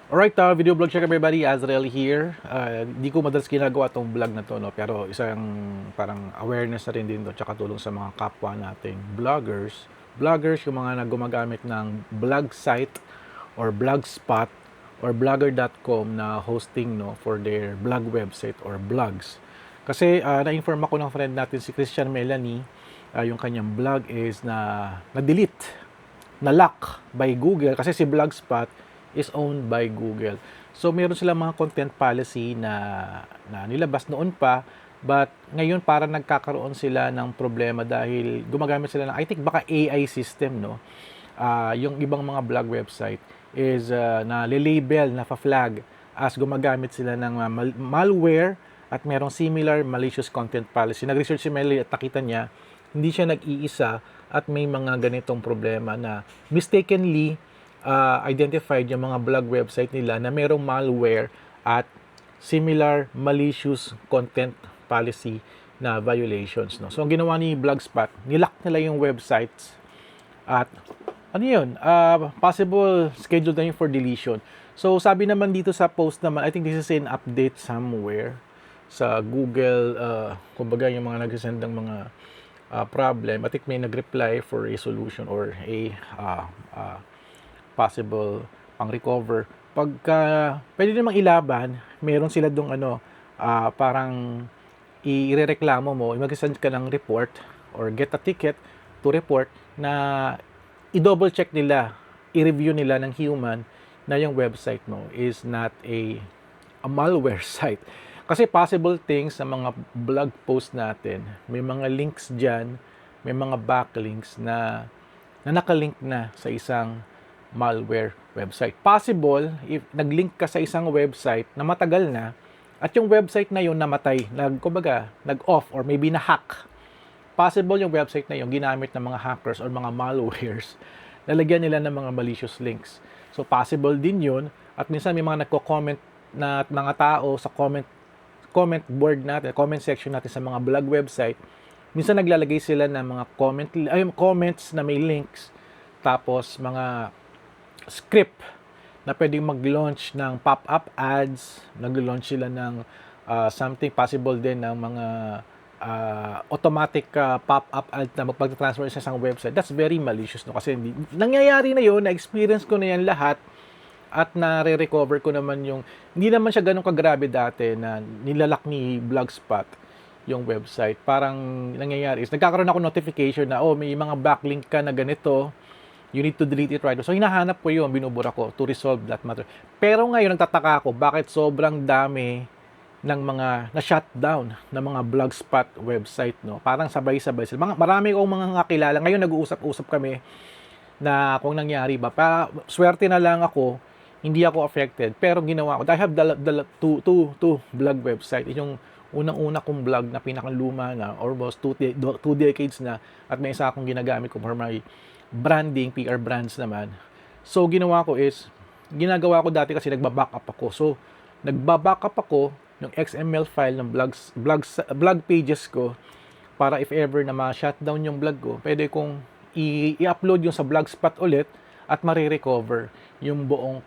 Alright, video vlog check everybody, Azrael here. Di ko madalas ginagawa tong vlog na to, no? Pero isang parang awareness na rin din to, tsaka tulong sa mga kapwa nating vloggers. Vloggers, yung mga gumagamit ng blog site or blogspot or blogger.com na hosting, no, for their blog website or blogs. Kasi na-inform ako ng friend natin si Christian Melanie, yung kanyang blog is na-delete, na-lock by Google kasi si Blogspot is owned by Google. So meron silang mga content policy na nilabas noon pa, but ngayon para nagkakaroon sila ng problema dahil gumagamit sila ng, I think baka AI system, no. Yung ibang mga blog website is na label na flag as gumagamit sila ng malware at merong similar malicious content policy. Nag-research si Melly at nakita niya hindi siya nag-iisa at may mga ganitong problema na mistakenly identified yung mga blog website nila na merong malware at similar malicious content policy na violations, no. So ang ginawa ni Blogspot, nilock nila yung websites at ano yun, possible schedule na yun for deletion. So sabi naman dito sa post naman, I think this is an update somewhere sa Google, kumbaga yung mga nagsisend ng mga problem. I think may nag-reply for a solution or a possible pang-recover. Pagka pwede namang ilaban, meron sila dong parang irereklamo mo, mag-send ka ng report or get a ticket to report na i-double check nila, i-review nila ng human na yung website mo is not a malware site. Kasi possible things sa mga blog post natin, may mga links dyan, may mga backlinks na nakalink na sa isang malware website. Possible, if nag-link ka sa isang website na matagal na, at yung website na yun namatay, nag-off or maybe na-hack. Possible yung website na yun ginamit ng mga hackers or mga malwares, lalagyan nila ng mga malicious links. So possible din yun, at minsan may mga nagko-comment na mga tao sa comment board natin, comment section natin sa mga blog website, minsan naglalagay sila ng mga comments na may links, tapos mga script na pwedeng mag-launch ng pop-up ads, nag-launch sila ng something possible din ng mga automatic pop-up ad na magpag-transfer sa isang website. That's very malicious, no? Kasi nangyayari na yun, na-experience ko na yan lahat at nare-recover ko naman yung, hindi naman siya ganun kagrabe dati na nilalak ni Blogspot yung website. Parang nangyayari is, nagkakaroon ako notification na, may mga backlink ka na ganito, you need to delete it right away. So, hinahanap ko yun, binubura ko to resolve that matter. Pero ngayon, nagtataka ako, bakit sobrang dami ng mga na-shutdown ng mga Blogspot website, no? Parang sabay-sabay sila. Marami akong mga kakilala. Ngayon, nag-uusap-usap kami na kung nangyari ba. Swerte na lang ako, hindi ako affected. Pero ginawa ko, I have two blog website. Yung unang-una kong blog na pinakaluma na, almost 2 decades na, at may isa akong ginagamit ko for my branding, PR brands naman. So, ginawa ko is, ginagawa ko dati kasi nagba-backup ako. So, nagba-backup ako ng XML file ng blog pages ko para if ever na ma-shutdown yung blog ko, pwede kong i-upload yung sa Blogspot ulit at marirecover yung buong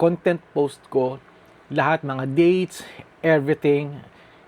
content post ko, lahat, mga dates, everything.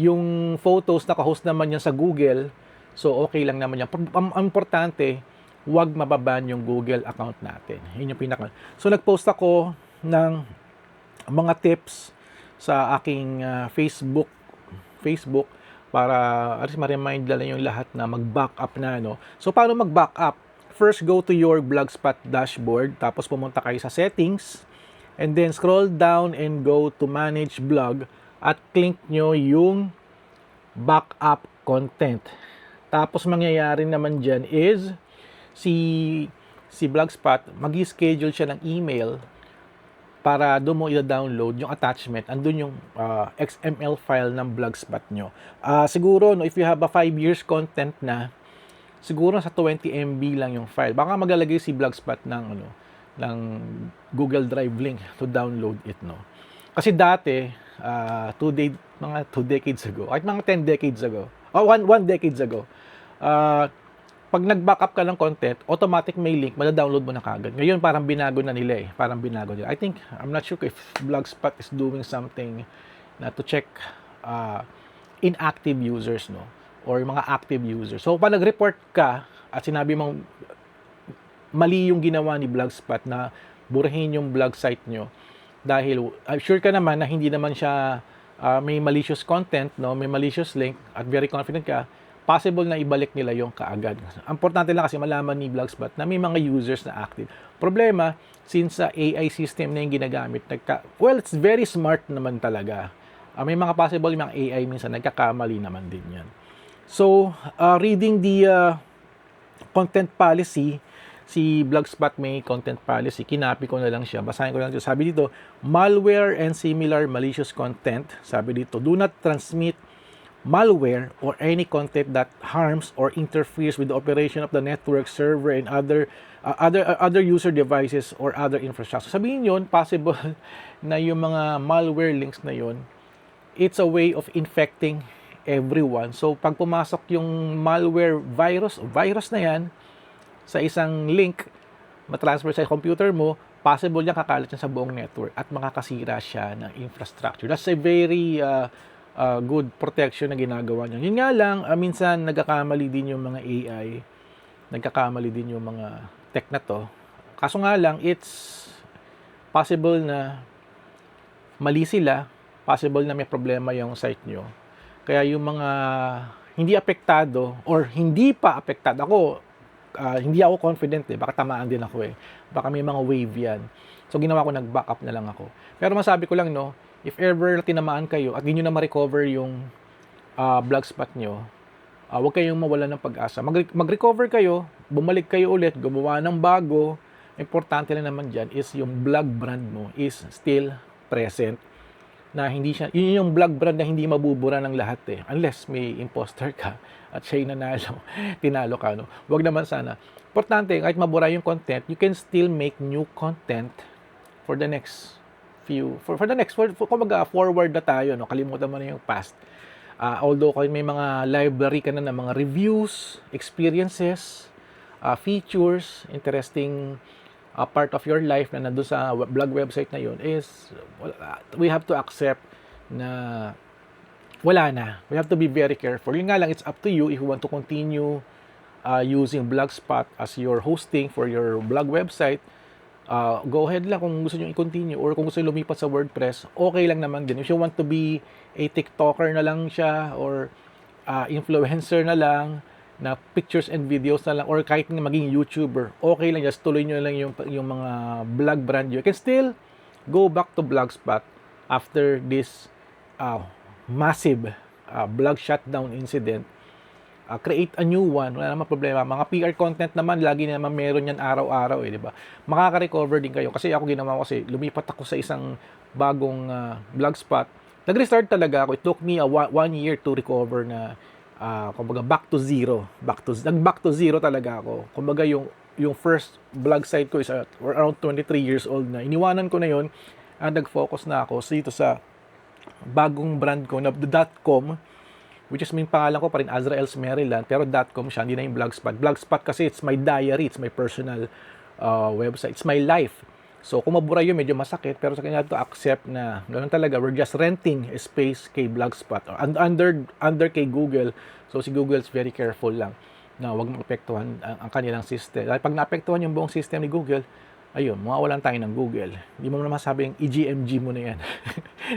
Yung photos, naka-host naman yan sa Google, so okay lang naman yan. Ang importante, wag mababan yung Google account natin. Yun yung pinaka. So nag-post ako ng mga tips sa aking Facebook para at least ma-remind lang yung lahat na mag-backup na, no. So paano mag-backup? First, go to your Blogspot dashboard, tapos pumunta kayo sa settings, and then scroll down and go to manage blog at click nyo yung backup content. Tapos mangyayari naman dyan is si Blogspot, mag-schedule siya ng email para doon mo i-download yung attachment. Andun yung XML file ng Blogspot nyo. Siguro, no, if you have a 5 years content na, siguro sa 20 MB lang yung file. Baka maglalagay si Blogspot ng Google Drive link to download it, no. Kasi dati, mga 2 decades ago, at mga 10 decades ago, 1 decades ago, pag nag-backup ka ng content, automatic may link, mada-download mo na kagad. Ngayon, parang binago na nila eh. Parang binago nila. I think, I'm not sure if Blogspot is doing something na to check inactive users, no? Or mga active users. So, pag nag-report ka at sinabi mong mali yung ginawa ni Blogspot na burahin yung blog site nyo, dahil I'm sure ka naman na hindi naman siya may malicious content, no? May malicious link at very confident ka, possible na ibalik nila yung kaagad. Importante lang kasi malaman ni Blogspot na may mga users na active. Problema, since AI system na yung ginagamit, well, it's very smart naman talaga. May mga possible yung mga AI minsan nagkakamali naman din yan. So, reading the content policy, si Blogspot may content policy, kinapi ko na lang siya, basahin ko lang dito. Sabi dito, malware and similar malicious content, sabi dito, do not transmit malware or any content that harms or interferes with the operation of the network server and other user devices or other infrastructure. Sabihin yon, possible na yung mga malware links na yon, it's a way of infecting everyone. So pag pumasok yung malware virus na yan sa isang link, matransfer sa computer mo, possible niya kakalat yan sa buong network at makakasira siya ng infrastructure. That's a very good protection na ginagawa niya. Yun nga lang, minsan nagkakamali din yung mga AI, nagkakamali din yung mga tech na to. Kaso nga lang, it's possible na mali sila, possible na may problema yung site nyo. Kaya yung mga hindi apektado or hindi pa apektado, hindi ako confident eh, baka tamaan din ako eh. Baka may mga wave yan. So ginawa ko, nag-backup na lang ako. Pero masabi ko lang, no, if ever tinamaan kayo at hindi nyo na ma-recover yung Blogspot nyo, huwag kayong mawala ng pag-asa. Mag-recover kayo, bumalik kayo ulit, gumawa ng bago. Importante lang naman dyan is yung blog brand mo is still present. Na hindi siya, yun yung blog brand na hindi mabubura ng lahat eh. Unless may imposter ka at siya'y nanalo, tinalo ka, no? Huwag naman sana. Importante, kahit mabura yung content, you can still make new content for the next kumbaga forward na tayo, no? Kalimutan mo na yung past. Although may mga library ka na ng mga reviews, experiences, features, interesting part of your life na nandun sa blog website na yun is, we have to accept na wala na. We have to be very careful. Yun nga lang, it's up to you if you want to continue using Blogspot as your hosting for your blog website. Go ahead lang kung gusto nyo i-continue or kung gusto nyo lumipat sa WordPress, okay lang naman din. If you want to be a TikToker na lang siya or influencer na lang, na pictures and videos na lang or kahit na maging YouTuber, okay lang, just tuloy nyo lang yung mga blog brand nyo. You can still go back to Blogspot after this massive blog shutdown incident. Create a new one, wala naman problema. Mga PR content naman, lagi naman meron yan araw-araw eh, di ba? Makaka-recover din kayo. Kasi ako ginawa ko, kasi lumipat ako sa isang bagong Blogspot. Nag-restart talaga ako. It took me 1 year to recover na kumbaga back to zero. Back to zero talaga ako. Kumbaga yung first blog site ko is around 23 years old na. Iniwanan ko na yon at nag-focus na ako dito sa bagong brand ko na .com, which is may pangalan ko pa rin, Azrael's Maryland, pero .com siya, hindi na yung Blogspot. Blogspot kasi it's my diary, it's my personal website, it's my life. So kung mabura yun, medyo masakit, pero sa kanya to accept na ganoon talaga, we're just renting a space kay Blogspot or under kay Google. So si Google is very careful lang na wag maapektuhan ang kanilang system. Dahil pag naapektuhan yung buong system ni Google, ayun, mawawalan tayo ng Google. Hindi mo naman masabing EGMG mo na yan.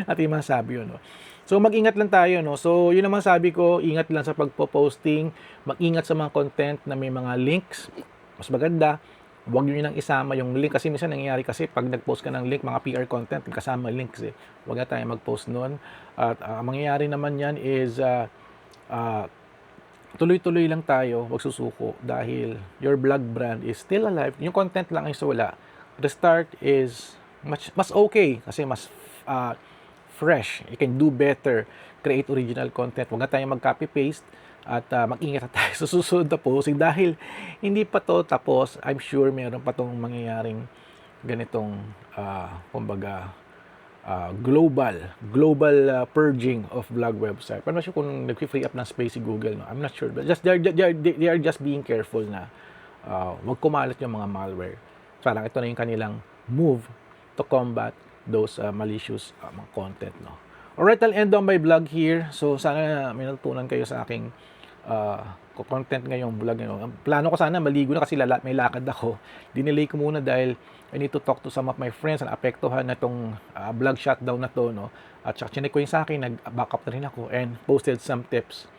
At yung masabi yun, no? So, mag-ingat lang tayo, no? So, yun naman sabi ko, ingat lang sa pagpo-posting, mag-ingat sa mga content na may mga links. Mas maganda, huwag nyo nang isama yung link. Kasi minsan nangyayari kasi, pag nag-post ka ng link, mga PR content, kasama links eh. Huwag na tayo mag-post nun. At mangyayari naman yan is, tuloy-tuloy lang tayo, huwag susuko. Dahil your blog brand is still alive. Yung content lang is wala. Restart is mas okay kasi mas fresh. You can do better. Create original content. Huwag na tayong mag-copy-paste at mag-ingat na tayo sa susunod na posting dahil hindi pa to tapos. I'm sure meron pa tong mangyayaring ganitong kumbaga purging of vlog website. Pero siya kung nag-free up ng space si Google, no? I'm not sure. But just they are just being careful na wag kumalat yung mga malware. Parang ito na yung kanilang move to combat those malicious mga content, no. Alright, I'll end on my vlog here. So sana may natutunan kayo sa aking content ngayong vlog ngayon. Ang plano ko sana maligo na kasi may lakad ako. Dinelay ko muna dahil I need to talk to some of my friends na apektuhan na itong vlog shutdown na to, no. At saka chinek ko yung sa akin, nag-backup na rin ako and posted some tips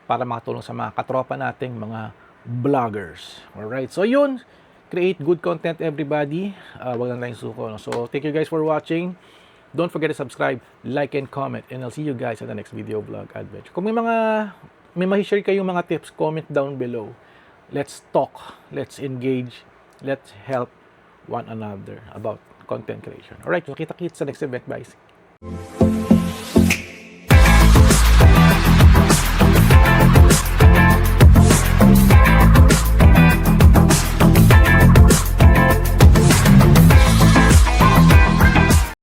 para makatulong sa mga katropa nating mga vloggers. Alright, so yun, create good content everybody. Wag lang tayong suko, no? So thank you guys for watching. Don't forget to subscribe, like, and comment. And I'll see you guys in the next video vlog adventure. Kung may ma-share kayong mga tips, comment down below. Let's talk, let's engage, let's help one another about content creation. Alright, so kita-kits sa next event. Bye.